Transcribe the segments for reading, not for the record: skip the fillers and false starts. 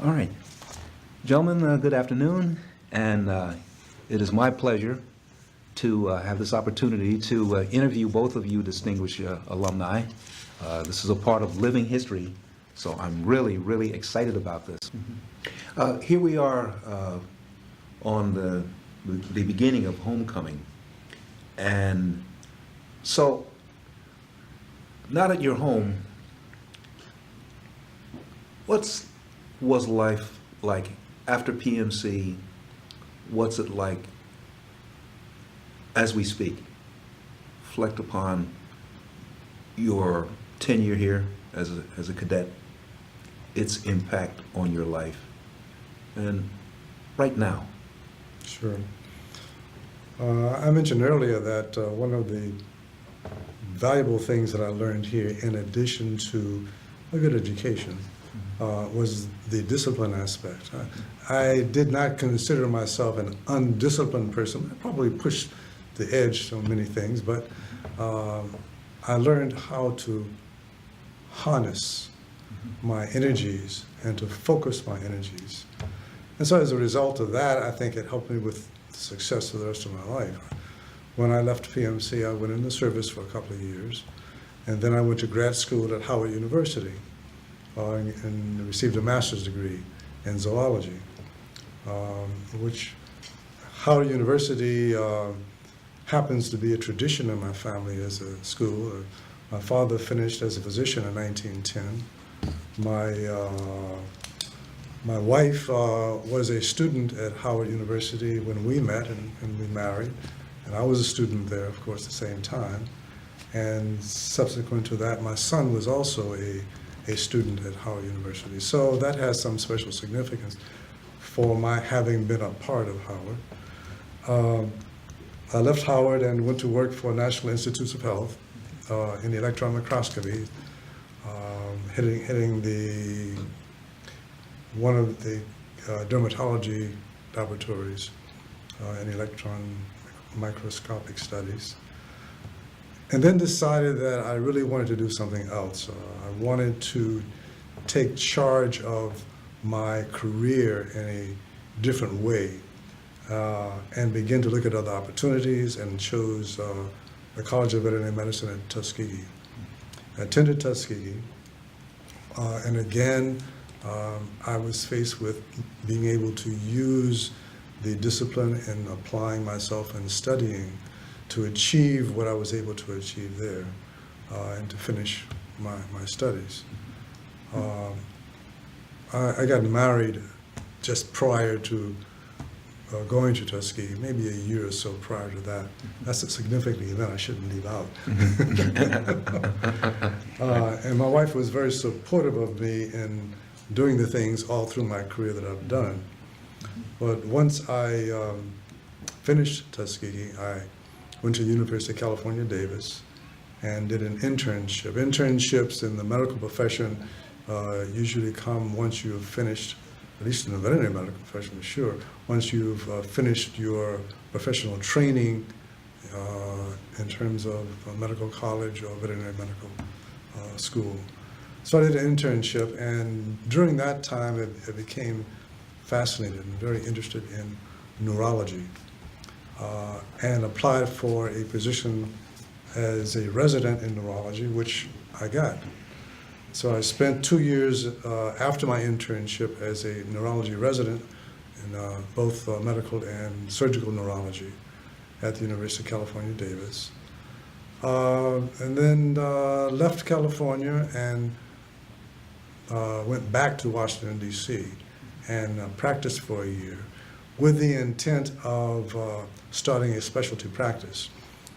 All right. Gentlemen, good afternoon, and it is my pleasure to have this opportunity to interview both of you distinguished alumni. This is a part of living history, so I'm really, really excited about this. Here we are on the beginning of homecoming, and so not at your home, was life like after PMC? What's it like as we speak? Reflect upon your tenure here as a cadet, its impact on your life, and right now. Sure. I mentioned earlier that one of the valuable things that I learned here, in addition to a good education, was the discipline aspect. I did not consider myself an undisciplined person. I probably pushed the edge on many things, but I learned how to harness my energies and to focus my energies. And so as a result of that, I think it helped me with the success of the rest of my life. When I left PMC, I went into service for a couple of years, and then I went to grad school at Howard University and received a master's degree in zoology, which Howard University happens to be a tradition in my family as a school. My father finished as a physician in 1910. My wife was a student at Howard University when we met and we married, and I was a student there, of course, at the same time. And subsequent to that, my son was also a student at Howard University. So that has some special significance for my having been a part of Howard. I left Howard and went to work for National Institutes of Health in electron microscopy, heading one of the dermatology laboratories in electron microscopic studies. And then decided that I really wanted to do something else. I wanted to take charge of my career in a different way and begin to look at other opportunities, and chose the College of Veterinary Medicine at Tuskegee. I attended Tuskegee, and again, I was faced with being able to use the discipline in applying myself and studying to achieve what I was able to achieve there and to finish my studies. I got married just prior to going to Tuskegee, maybe a year or so prior to that. That's a significant event I shouldn't leave out. And my wife was very supportive of me in doing the things all through my career that I've done. But once I finished Tuskegee, I went to the University of California, Davis, and did an internship. Internships in the medical profession usually come once you've finished, at least in the veterinary medical profession, for sure, once you've finished your professional training in terms of medical college or veterinary medical school. So I did an internship, and during that time, I became fascinated and very interested in neurology, and applied for a position as a resident in neurology, which I got. So I spent 2 years after my internship as a neurology resident in both medical and surgical neurology at the University of California, Davis. And then left California and went back to Washington, D.C. and practiced for a year with the intent of starting a specialty practice.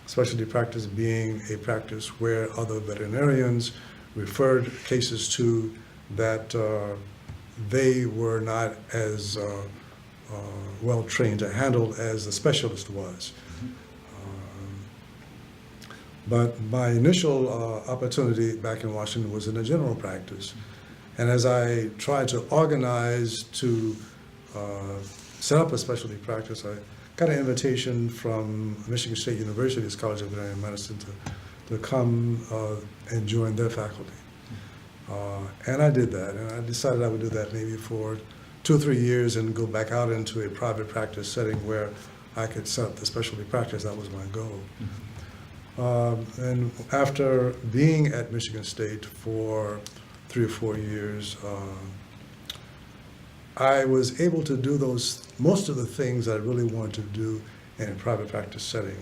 Specialty practice being a practice where other veterinarians referred cases to that they were not as well trained to handle as the specialist was. But my initial opportunity back in Washington was in a general practice. And as I tried to organize to set up a specialty practice, I got an invitation from Michigan State University's College of Veterinary Medicine to come and join their faculty. And I did that, and I decided I would do that maybe for 2 or 3 years and go back out into a private practice setting where I could set up the specialty practice. That was my goal. And after being at Michigan State for 3 or 4 years, I was able to do most of the things I really wanted to do in a private practice setting.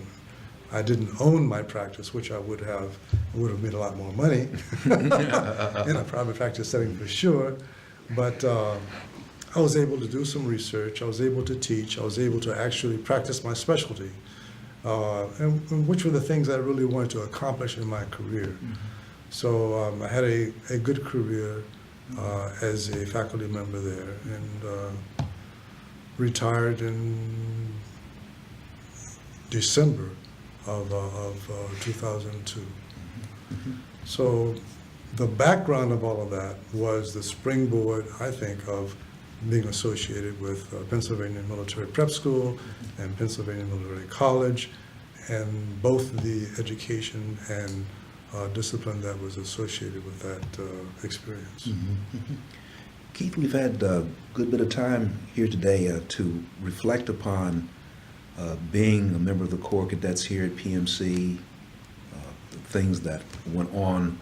I didn't own my practice, which I would have. It would have made a lot more money in a private practice setting for sure. But I was able to do some research. I was able to teach. I was able to actually practice my specialty, and which were the things I really wanted to accomplish in my career. Mm-hmm. So I had a good career as a faculty member there, and retired in December of 2002. Mm-hmm. So the background of all of that was the springboard, I think, of being associated with Pennsylvania Military Prep School and Pennsylvania Military College, and both the education and discipline that was associated with that experience. Mm-hmm. Keith, we've had a good bit of time here today to reflect upon being a member of the Corps Cadets here at PMC, the things that went on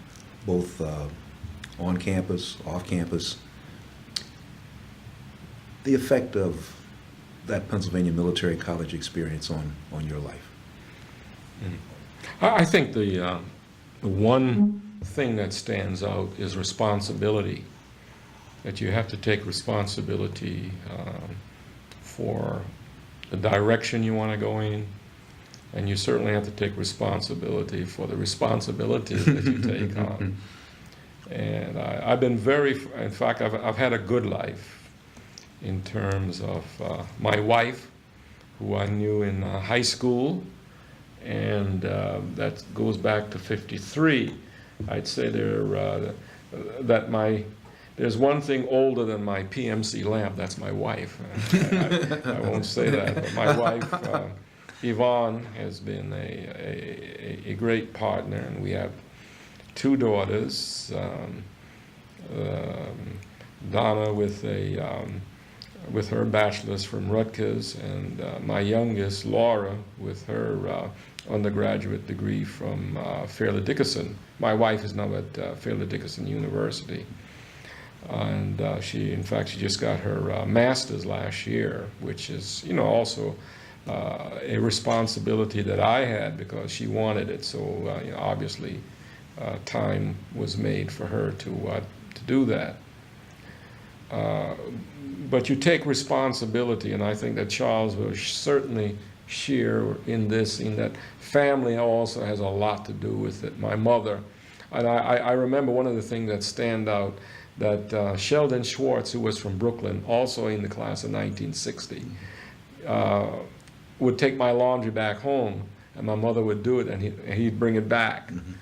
both on campus, off campus, the effect of that Pennsylvania Military College experience on your life. I think the one thing that stands out is responsibility, that you have to take responsibility for the direction you want to go in, and you certainly have to take responsibility for the responsibilities that you take on. And I've been in fact, I've had a good life in terms of my wife, who I knew in high school, and that goes back to '53. I'd say there's one thing older than my PMC lamp. That's my wife. I won't say that, but my wife, Yvonne, has been a great partner, and we have 2 daughters. Donna with her bachelor's from Rutgers, and my youngest, Laura, with her undergraduate degree from Fairleigh Dickinson. My wife is now at Fairleigh Dickinson University. And she just got her master's last year, which is, also a responsibility that I had because she wanted it. So obviously, time was made for her to do that. But you take responsibility, and I think that Charles will certainly share in that family also has a lot to do with it. My mother, and I remember one of the things that stand out, that Sheldon Schwartz, who was from Brooklyn, also in the class of 1960, would take my laundry back home, and my mother would do it, and he'd bring it back. Mm-hmm.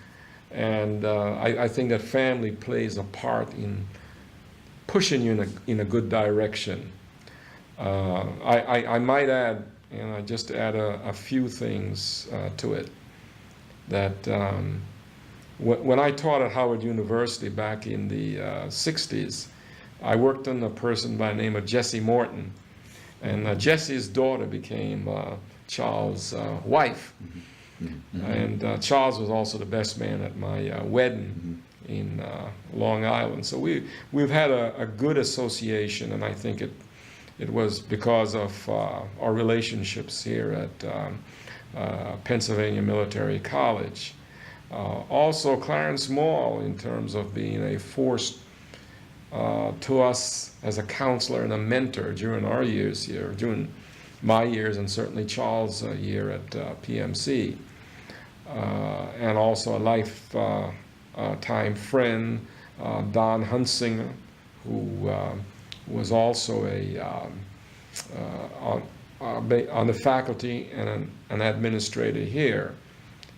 And I think that family plays a part in pushing you in a good direction. I might add, just to add a few things to it, that when I taught at Howard University back in the 60s, I worked on a person by the name of Jessie Morton, and Jessie's daughter became Charles' wife. Mm-hmm. And Charles was also the best man at my wedding in Long Island. So we've had a good association, and I think it was because of our relationships here at Pennsylvania Military College. Also Clarence Mall, in terms of being a force to us as a counselor and a mentor during our years here, during my years, and certainly Charles' year at PMC. And also a lifetime friend, Don Hunsinger, who was also on the faculty and an administrator here.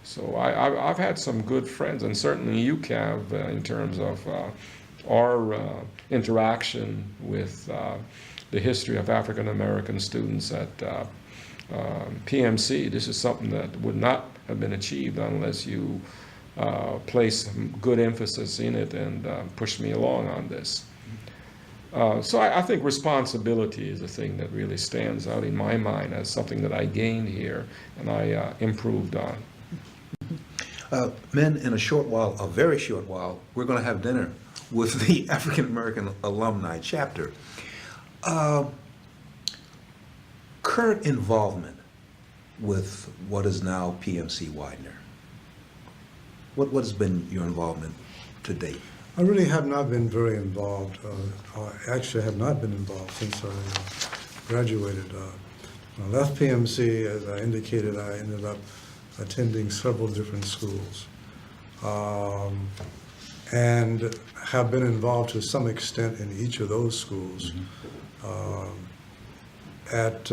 So I've had some good friends, and certainly you have, in terms of our interaction with the history of African American students at PMC. This is something that would not have been achieved unless you placed good emphasis in it and pushed me along on this. So I think responsibility is a thing that really stands out in my mind as something that I gained here and I improved on. Men, in a short while, a very short while, we're going to have dinner with the African American Alumni Chapter. Current involvement with what is now PMC Widener. What has been your involvement to date? I really have not been very involved. I actually have not been involved since I graduated. When I left PMC, as I indicated, I ended up attending several different schools and have been involved to some extent in each of those schools. I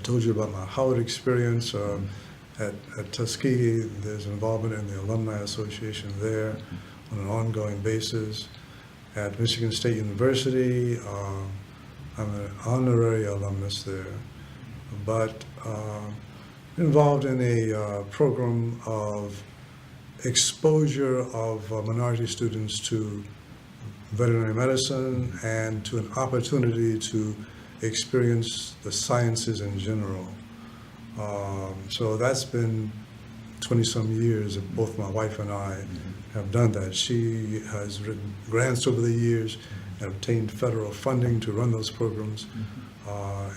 told you about my Howard experience. At Tuskegee, there's involvement in the Alumni Association there on an ongoing basis. At Michigan State University, I'm an honorary alumnus there, but involved in a program of exposure of minority students to veterinary medicine and to an opportunity to experience the sciences in general. So that's been 20-some years that both my wife and I have done that. She has written grants over the years and obtained federal funding to run those programs,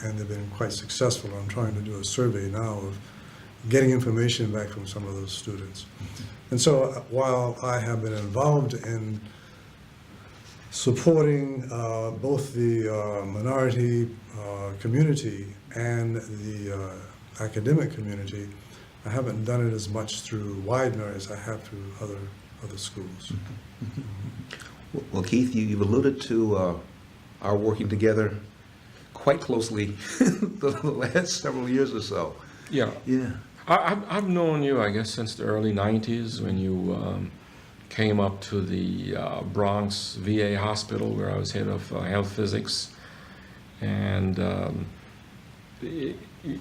and they've been quite successful. I'm trying to do a survey now of getting information back from some of those students. And so while I have been involved in supporting both the minority community and the academic community, I haven't done it as much through Widener as I have through other schools. Well, Keith, you've alluded to our working together quite closely the last several years or so. Yeah. Yeah. I've known you, I guess, since the early 90s when you came up to the Bronx VA hospital where I was head of health physics. And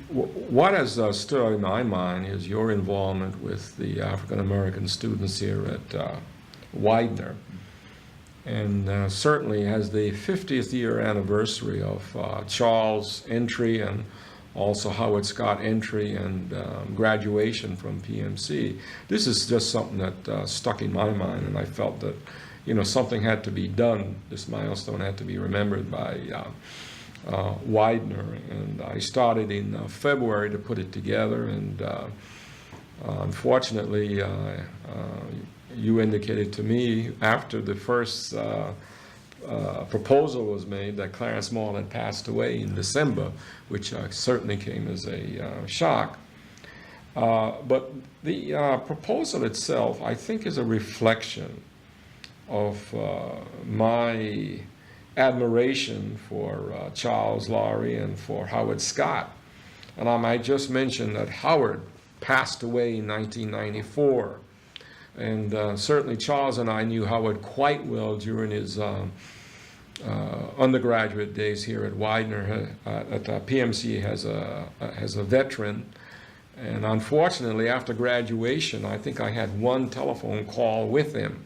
what has stood out in my mind is your involvement with the African American students here at Widener. And certainly as the 50th year anniversary of Charles' entry and also Howard Scott entry and graduation from PMC, this is just something that stuck in my mind, and I felt that, you know, something had to be done. This milestone had to be remembered by Widener, and I started in February to put it together, and unfortunately you indicated to me after the first proposal was made that Clarence Moore had passed away in December, which certainly came as a shock. But the proposal itself, I think, is a reflection of my admiration for Charles Lowrie and for Howard Scott. And I might just mention that Howard passed away in 1994. And certainly Charles and I knew Howard quite well during his undergraduate days here at Widener. At PMC has a veteran. And unfortunately, after graduation, I think I had one telephone call with him.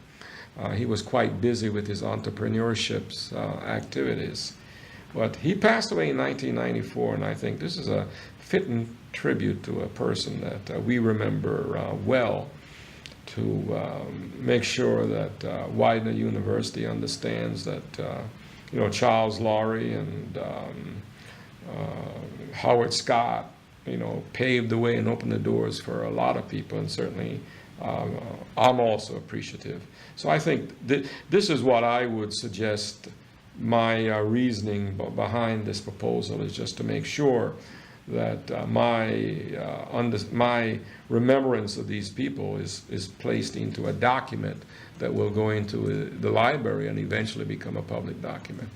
He was quite busy with his entrepreneurship activities. But he passed away in 1994, and I think this is a fitting tribute to a person that we remember well, to make sure that Widener University understands that you know, Charles Lowrie and Howard Scott, you know, paved the way and opened the doors for a lot of people, and certainly I'm also appreciative. So I think this is what I would suggest. My reasoning behind this proposal is just to make sure that my remembrance of these people is placed into a document that will go into the library and eventually become a public document.